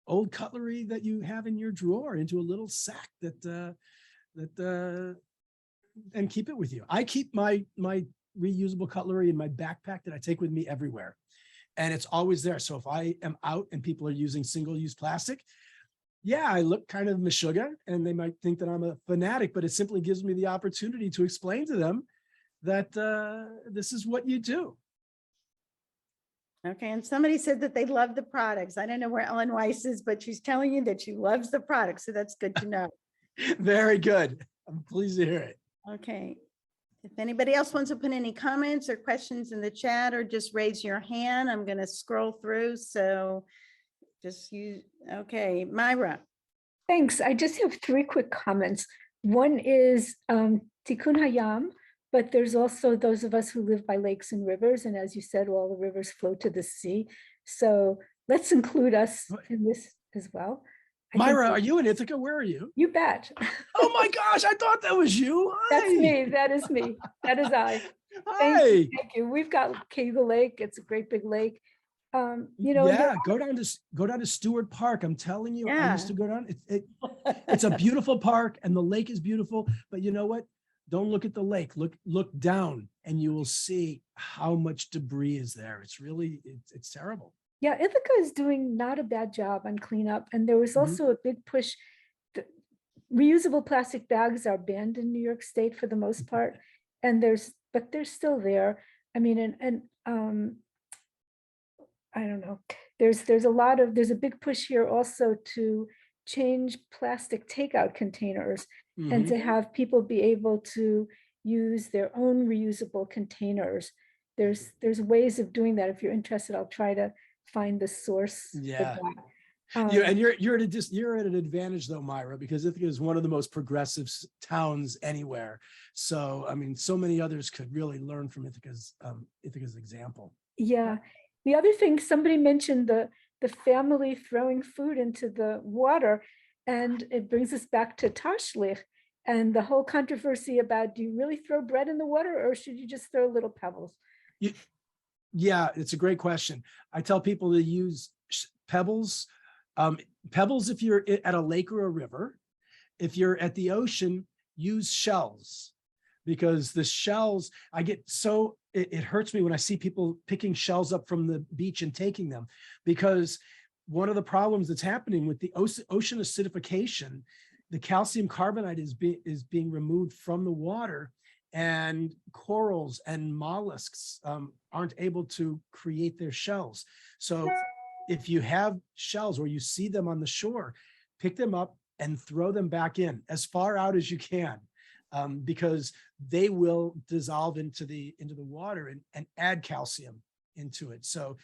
old cutlery that you have in your drawer into a little sack and keep it with you. I keep my reusable cutlery in my backpack that I take with me everywhere, and it's always there. So if I am out and people are using single-use plastic, I look kind of meshuggah, and they might think that I'm a fanatic, but it simply gives me the opportunity to explain to them that this is what you do. Okay, and somebody said that they love the products. I don't know where Ellen Weiss is, but she's telling you that she loves the products, so that's good to know. Very good. I'm pleased to hear it. Okay. If anybody else wants to put any comments or questions in the chat, or just raise your hand, I'm going to scroll through. So just use, okay, Myra. Thanks. I just have 3 quick comments. One is Tikkun Hayam, but there's also those of us who live by lakes and rivers. And as you said, all the rivers flow to the sea. So let's include us in this as well. Myra, are you in Ithaca? Where are you? You bet. Oh my gosh, I thought that was you. Hi. That's me. That is me. That is I. Hi. Thank you. We've got Kegel Lake. It's a great big lake. Go down to Stewart Park. I'm telling you, I used to go down. It's a beautiful park, and the lake is beautiful. But you know what? Don't look at the lake. Look down, and you will see how much debris is there. It's really it's terrible. Yeah, Ithaca is doing not a bad job on cleanup. And there was also a big push. Reusable plastic bags are banned in New York State for the most part. And but they're still there. I mean, I don't know. There's a big push here also to change plastic takeout containers and to have people be able to use their own reusable containers. There's ways of doing that. If you're interested, I'll try to find the source. Yeah. For that. And you're at an advantage though, Myra, because Ithaca is one of the most progressive towns anywhere. So I mean, so many others could really learn from Ithaca's example. Yeah. The other thing, somebody mentioned the family throwing food into the water, and it brings us back to Tashlich and the whole controversy about, do you really throw bread in the water, or should you just throw little pebbles? Yeah, it's a great question. I tell people to use pebbles. Pebbles if you're at a lake or a river. If you're at the ocean, use shells, because the shells, I get so, it hurts me when I see people picking shells up from the beach and taking them, because one of the problems that's happening with the ocean acidification, the calcium carbonate is being removed from the water, and corals and mollusks aren't able to create their shells. So if you have shells or you see them on the shore, pick them up and throw them back in as far out as you can, because they will dissolve into the water and add calcium into it. So,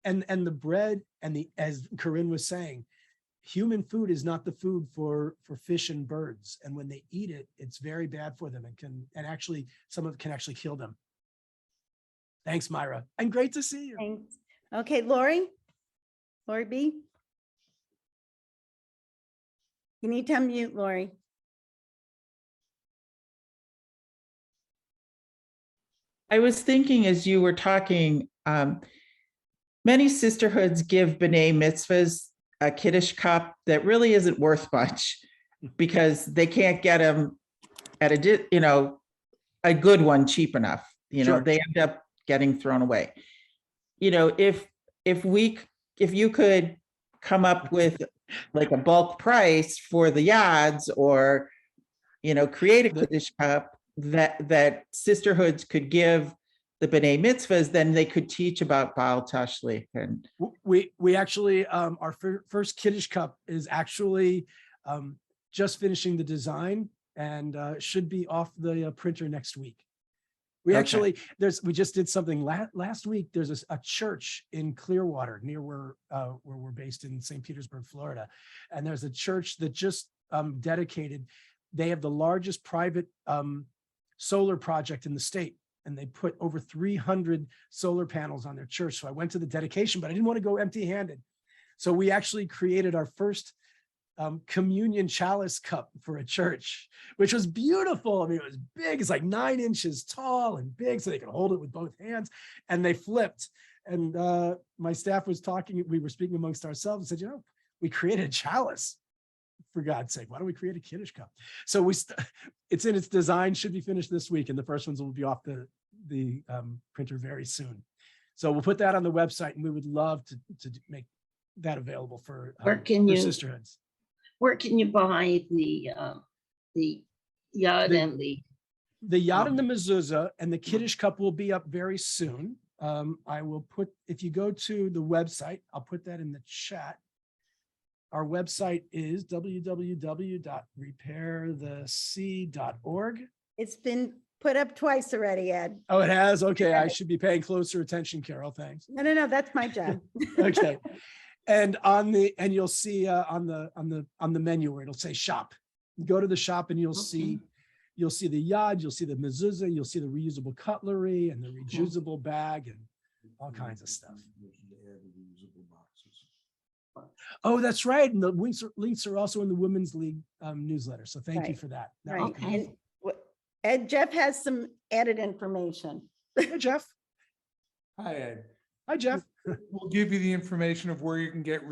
and the bread and the, as Corinne was saying, human food is not the food for fish and birds. And when they eat it, it's very bad for them and actually some of it can actually kill them. Thanks, Myra. And great to see you. Thanks. Okay, Lori B. You need to unmute, Lori. I was thinking as you were talking, many sisterhoods give B'nai mitzvahs a Kiddush cup that really isn't worth much because they can't get them at a good one cheap enough. Sure. They end up getting thrown away. If you could come up with like a bulk price for the yads, or create a Kiddush cup that sisterhoods could give the B'nai mitzvahs, then they could teach about Baal Tashlich. And we actually, our first Kiddush cup is actually just finishing the design and should be off the printer next week. We actually, we just did something last week. There's a church in Clearwater near where we're based in St. Petersburg, Florida. And there's a church that just dedicated, they have the largest private solar project in the state. And they put over 300 solar panels on their church. So I went to the dedication, but I didn't want to go empty-handed. So we actually created our first communion chalice cup for a church, which was beautiful. I mean, it was big. It's like 9 inches tall and big, so they could hold it with both hands. And they flipped. And my staff was talking, we were speaking amongst ourselves and said, we created a chalice. For God's sake, why don't we create a Kiddush cup? So it's in its design, should be finished this week, and the first ones will be off the printer very soon. So we'll put that on the website, and we would love to make that available for sisterhoods. Where can you buy the yad and the yad and the mezuzah, and the Kiddush cup will be up very soon. I will put, if you go to the website, I'll put that in the chat. Our website is www.repairthesea.org. It's been put up twice already, Ed. Oh, it has? Okay, I should be paying closer attention, Carol. Thanks. No, that's my job. Okay. And you'll see on the menu where it'll say shop. Go to the shop and you'll see the yad, you'll see the mezuzah, you'll see the reusable cutlery and the reusable bag and all kinds of stuff. Oh, that's right. And the links are also in the Women's League newsletter. So thank you for that. Right. Okay. Ed, Jeff has some added information. Hey, Jeff. Hi, Ed. Hi, Jeff. We'll give you the information of where you can get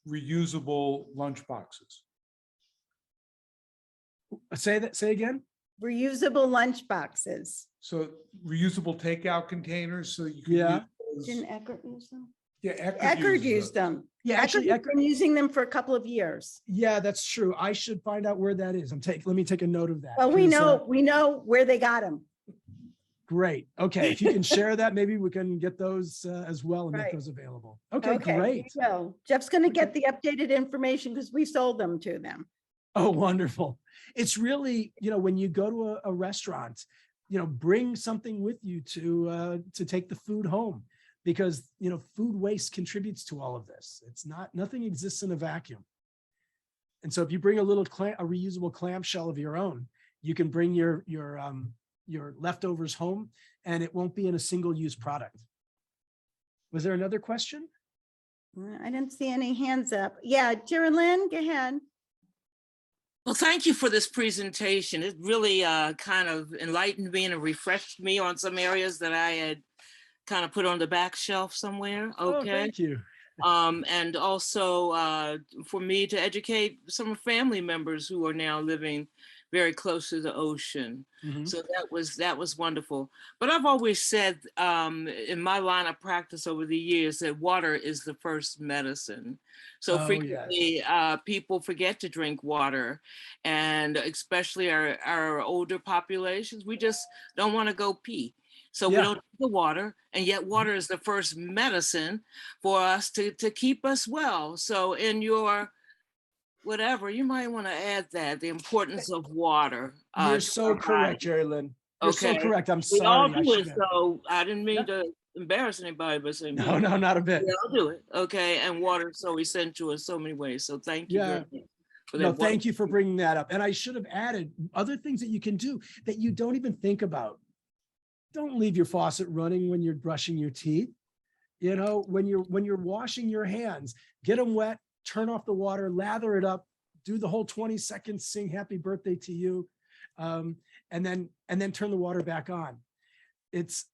reusable lunch boxes. Say again. Reusable lunch boxes. So reusable takeout containers, so you can use those. Didn't Eckert use them? Yeah, Eckert used them. Yeah, actually, Eckert's been using them for a couple of years. Yeah, that's true. I should find out where that is. Let me take a note of that. Well, we know where they got them. Great. Okay, if you can share that, maybe we can get those as well and make those available. Okay, great. So Jeff's going to get the updated information because we sold them to them. Oh, wonderful. It's really, when you go to a restaurant, bring something with you to take the food home. Because food waste contributes to all of this. Nothing exists in a vacuum. And so if you bring a reusable clamshell of your own, you can bring your leftovers home and it won't be in a single-use product. Was there another question? I didn't see any hands up. Yeah, Lynn, go ahead. Well, thank you for this presentation. It really kind of enlightened me and refreshed me on some areas that I had kind of put on the back shelf somewhere. Okay. Oh, thank you. And also for me to educate some family members who are now living very close to the ocean. Mhm. So that was wonderful. But I've always said in my line of practice over the years that water is the first medicine. So Oh, frequently people forget to drink water, and especially our older populations, we just don't want to go pee. So we Yeah. don't drink the water, and yet water is the first medicine for us to keep us well. So in your whatever, you might want to add that, the importance of water. You're To so our correct, body. Jerry Lynn. You're so Okay. correct. I'm We all sorry. I do it, should have. so I didn't mean Yeah. to embarrass anybody by saying No, no, not a bit. we all do it. Okay. And water is so essential in so many ways. So thank you Yeah. very much for No, that. thank you for bringing that up. And I should have added other things that you can do that you don't even think about. Don't leave your faucet running when you're brushing your teeth. You know, when you're washing your hands, get them wet, turn off the water, lather it up, do the whole 20 seconds, sing happy birthday to you, and then turn the water back on. It's,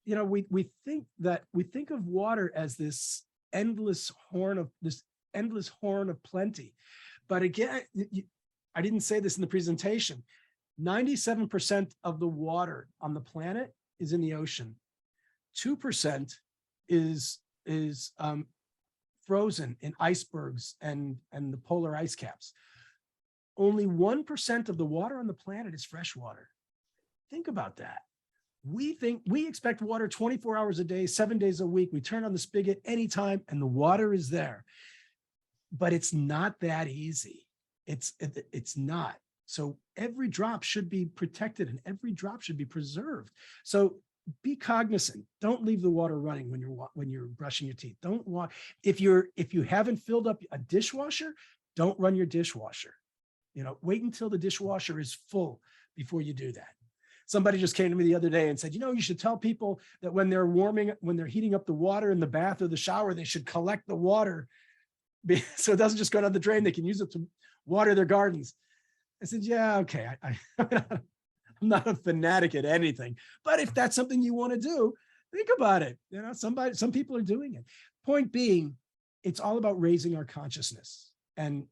you know, we think of water as this endless horn of plenty. But again, I didn't say this in the presentation. 97% of the water on the planet is in the ocean. 2% is frozen in icebergs and the polar ice caps. Only 1% of the water on the planet is fresh water. Think about that. We expect water 24 hours a day, 7 days a week. We turn on the spigot anytime and the water is there. But it's not that easy. It's not. So every drop should be protected and every drop should be preserved. So be cognizant. Don't leave the water running when you're brushing your teeth. Don't want, if you haven't filled up a dishwasher, don't run your dishwasher. You know, wait until the dishwasher is full before you do that. Somebody just came to me the other day and said, you know, you should tell people that when they're heating up the water in the bath or the shower, they should collect the water so it doesn't just go down the drain. They can use it to water their gardens. I said, yeah, okay. I'm not a fanatic at anything, but if that's something you want to do, think about it. You know, some people are doing it. Point being, it's all about raising our consciousness and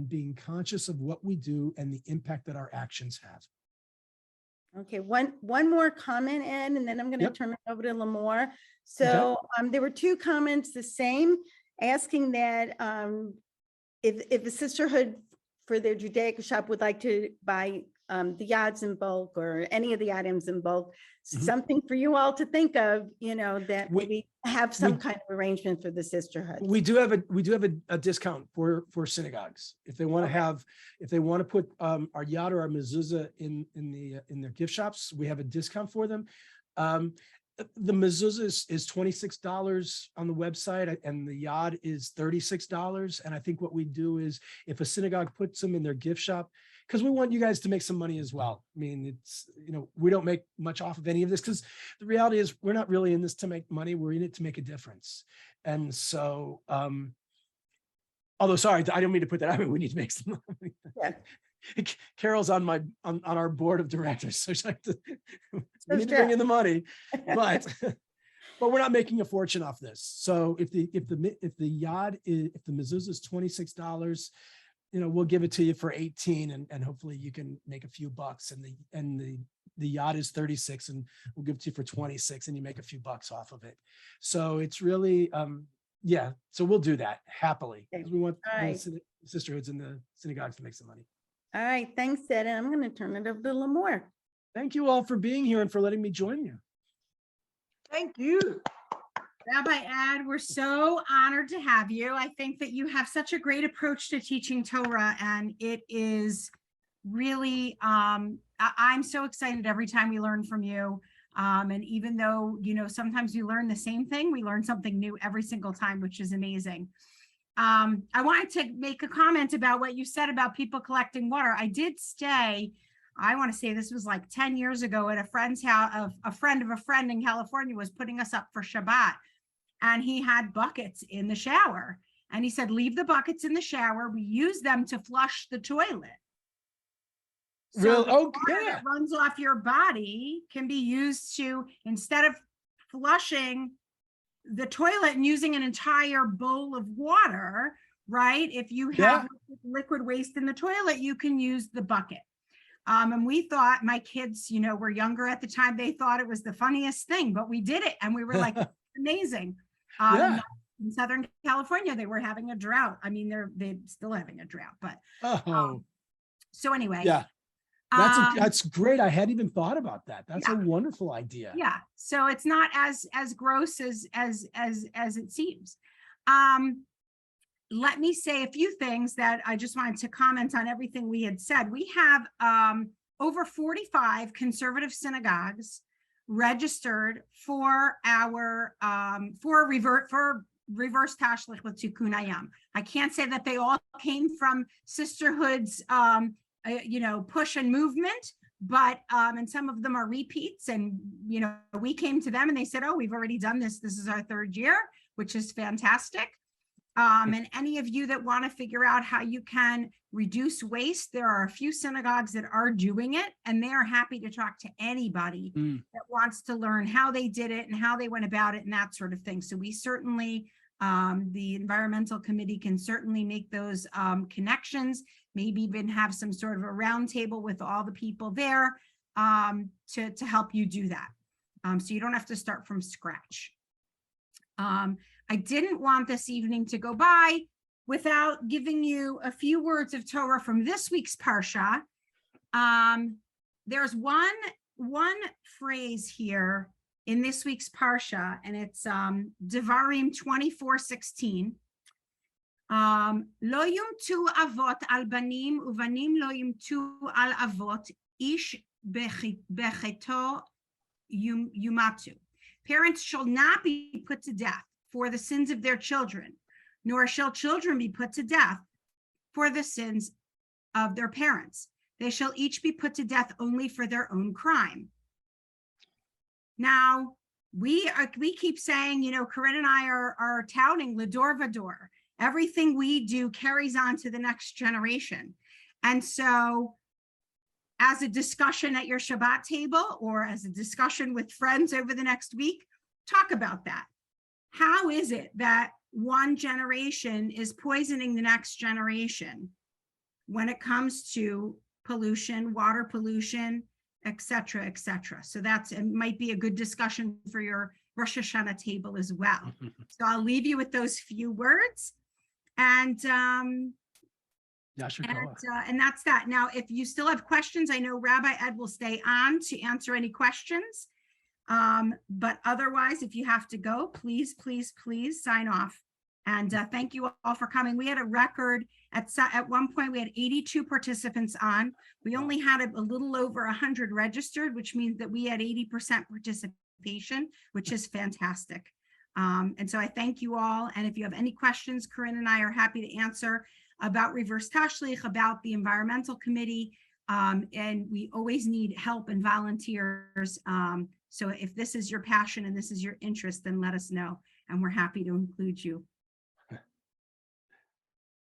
being conscious of what we do and the impact that our actions have. Okay, one more comment, Ed, and then I'm going to Yep. turn it over to Lymor. So there were two comments the same, asking that if a sisterhood for their Judaica shop would like to buy the yads in bulk or any of the items in bulk, something for you all to think of, you know, that we have some kind of arrangement for the sisterhood. We do have a discount for synagogues if they want to have, if they want to put our yad or our mezuzah in their gift shops. We have a discount for them. The mezuzah is $26 on the website and the yad is $36. And I think what we do is if a synagogue puts them in their gift shop, because we want you guys to make some money as well. I mean, it's, you know, we don't make much off of any of this because the reality is we're not really in this to make money. We're in it to make a difference. And so, although, sorry, I don't mean to put that. I mean, we need to make some money. Yeah. Carol's on our board of directors, so we need to bring in the money, but we're not making a fortune off this. So if the mezuzah is $26, you know, we'll give it to you for 18, and hopefully you can make a few bucks. And the yad is 36, and we'll give it to you for 26, and you make a few bucks off of it. So it's really, yeah. So we'll do that happily because we want the sisterhoods and the synagogues to make some money. All right, thanks, Ed. And I'm going to turn it over to Lymor. Thank you all for being here and for letting me join you. Thank you. Rabbi Ed, we're so honored to have you. I think that you have such a great approach to teaching Torah, and it is really, I'm so excited every time we learn from you. And even though, you know, sometimes you learn the same thing, we learn something new every single time, which is amazing. I wanted to make a comment about what you said about people collecting water. I did stay, I want to say this was like 10 years ago at a friend's house, a friend of a friend in California was putting us up for Shabbat. And he had buckets in the shower. And he said, leave the buckets in the shower. We use them to flush the toilet. So the water that runs off your body can be used to, instead of flushing the toilet and using an entire bowl of water, right? If you have liquid waste in the toilet, you can use the bucket. And we thought, my kids, were younger at the time. They thought it was the funniest thing, but we did it. And we were like, amazing. Yeah. In Southern California, they were having a drought. I mean, they're still having a drought, but so anyway. Yeah. That's great. I hadn't even thought about that. That's a wonderful idea. Yeah. So it's not as gross as it seems. Let me say a few things that I just wanted to comment on everything we had said. We have over 45 conservative synagogues registered for our reverse tashlich with Tikkun Hayam. I can't say that they all came from sisterhood's push and movement, but and some of them are repeats, and we came to them and they said, oh, we've already done this. This is our third year, which is fantastic. And any of you that want to figure out how you can reduce waste, there are a few synagogues that are doing it, and they are happy to talk to anybody that wants to learn how they did it and how they went about it and that sort of thing. So we certainly, the environmental committee can certainly make those connections, maybe even have some sort of a roundtable with all the people there to help you do that. So you don't have to start from scratch. I didn't want this evening to go by without giving you a few words of Torah from this week's Parsha. There's one phrase here in this week's Parsha, and it's Devarim 24:16. Lo yumtu avot al banim uvanim lo yumtu al avot ish becheto yumatu. Parents shall not be put to death for the sins of their children, nor shall children be put to death for the sins of their parents. They shall each be put to death only for their own crime. Now, we keep saying, Corinne and I are touting Lador Vador. Everything we do carries on to the next generation. And so as a discussion at your Shabbat table or as a discussion with friends over the next week, talk about that. How is it that one generation is poisoning the next generation when it comes to pollution, water pollution, et cetera, et cetera? So it might be a good discussion for your Rosh Hashanah table as well. So I'll leave you with those few words. And that's that. Now, if you still have questions, I know Rabbi Ed will stay on to answer any questions. But otherwise, if you have to go, please sign off. And thank you all for coming. We had a record at one point, we had 82 participants on. We only had a little over 100 registered, which means that we had 80% participation, which is fantastic. And so I thank you all. And if you have any questions, Corinne and I are happy to answer about Reverse Tashlich, about the environmental committee. And we always need help and volunteers. So if this is your passion and this is your interest, then let us know. And we're happy to include you.